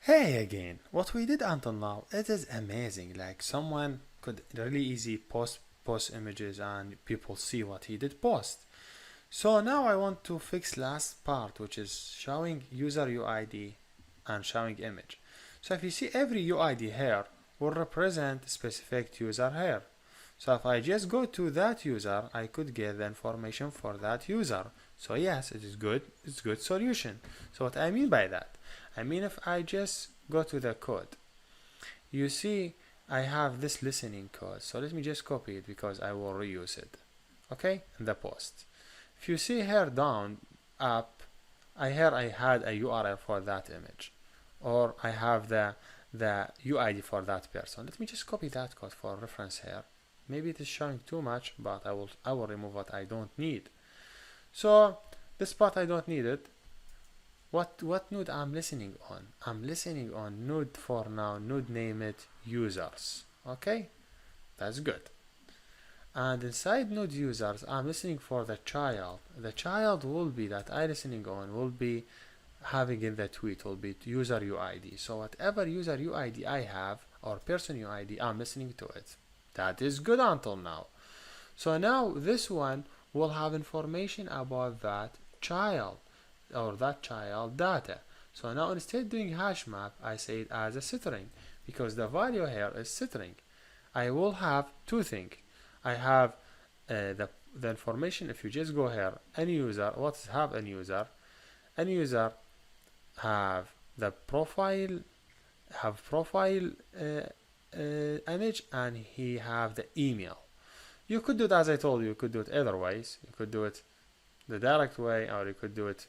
Hey again, what we did until now, it is amazing. Like someone could really easy post images and people see what he did post. So now I want to fix last part, which is showing user UID and showing image. So if you see every UID here will represent specific user here. So if I just go to that user, I could get the information for that user. So yes, it is good. It's a good solution. So what I mean by that? I mean if I just go to the code, you see I have this listening code. So let me just copy it because I will reuse it. Okay, in the post. If you see here down up, I had a URL for that image, or I have the UID for that person. Let me just copy that code for reference here. Maybe it is showing too much, but I will remove what I don't need. So this part I don't need it. What node I'm listening on? I'm listening on node for now. Node name it users. Okay, that's good. And inside node users, I'm listening for the child. The child will be that I listening on will be having in the tweet will be user UID. So whatever user UID I have or person UID, I'm listening to it. That is good until now. So now this one will have information about that child or that child data. So now instead of doing hash map, I say it as a string because the value here is string. I will have two things. I have the information. If you just go here, any user, what have any user? Any user have the profile, image, and he have the email. You could do it as I told you. You could do it either ways. You could do it the direct way, or you could do it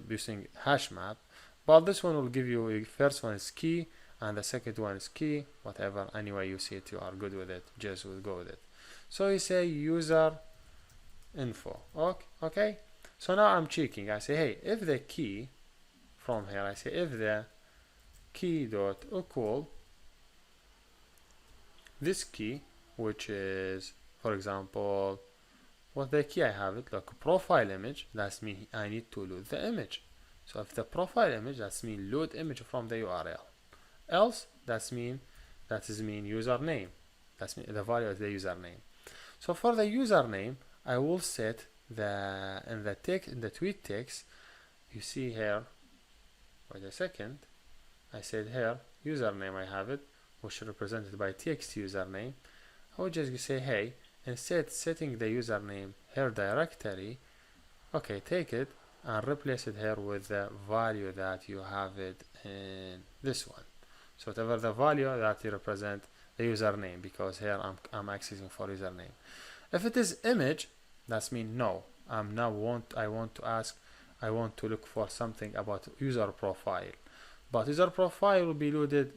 using hash map. But this one will give you first one is key and the second one is key. Whatever, anyway you see it, you are good with it. Just will go with it. So you say user info. Okay. So now I'm checking. I say, hey, if the key from here, I say if the key dot equal this key, which is, for example, what the key I have it like profile image. That's mean I need to load the image. So if the profile image, that's mean load image from the URL. Else that mean username. That's mean the value of the username. So for the username, I will set in the tweet text. You see here. Wait a second. I said here username. I have it, which is represented by text username. I would just say hey. Instead setting the username here directory, okay, take it and replace it here with the value that you have it in this one. So whatever the value that you represent the username, because here I'm accessing for username. If it is image, that's mean no. I want to look for something about user profile, but user profile will be loaded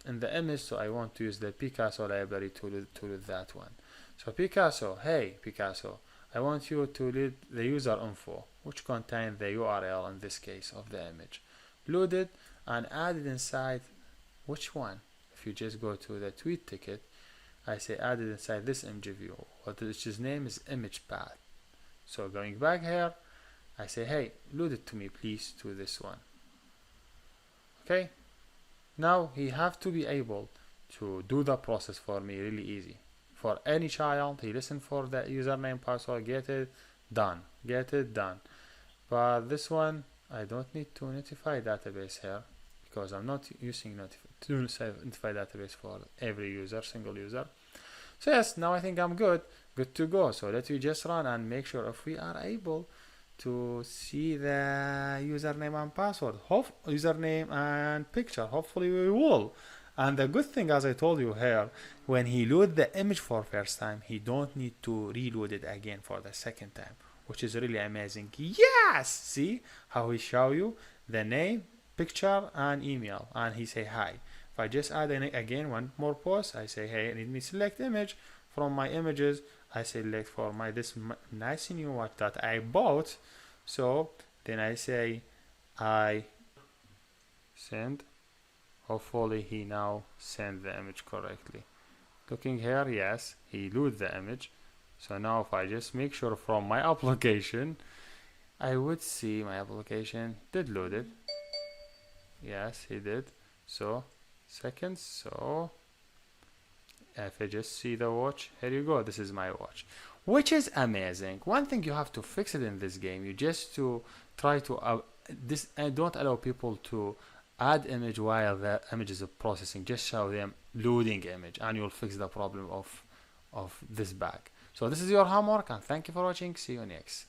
in the image, so I want to use the Picasso library to load that one. So Picasso, hey Picasso, I want you to load the user info, which contains the URL in this case of the image. Load it and add it inside which one? If you just go to the tweet ticket, I say add it inside this image view, which name is image path. So going back here, I say hey, load it to me please to this one. Okay, now he have to be able to do the process for me really easy. For any child, he listen for the username, password, get it done. But this one, I don't need to notify database here because I'm not using notify database for every user, single user. So yes, now I think I'm good to go. So let me just run and make sure if we are able to see the username and password, username and picture. Hopefully we will. And the good thing, as I told you here, when he load the image for first time, he don't need to reload it again for the second time, which is really amazing. Yes! See how he show you the name, picture, and email, and he say hi. If I just add again one more post, I say hey, let me select image from my images. I select for this nice new watch that I bought. So then I say I send. Hopefully he now sent the image correctly. Looking here, yes, he load the image. So now if I just make sure from my application, I would see my application did load it. Yes, he did. So seconds. So if I just see the watch, here you go, this is my watch, which is amazing. One thing you have to fix it in this game, you just to try to this, and don't allow people to add image while the image is processing. Just show them loading image and you'll fix the problem of this bug. So this is your homework, and thank you for watching. See you next.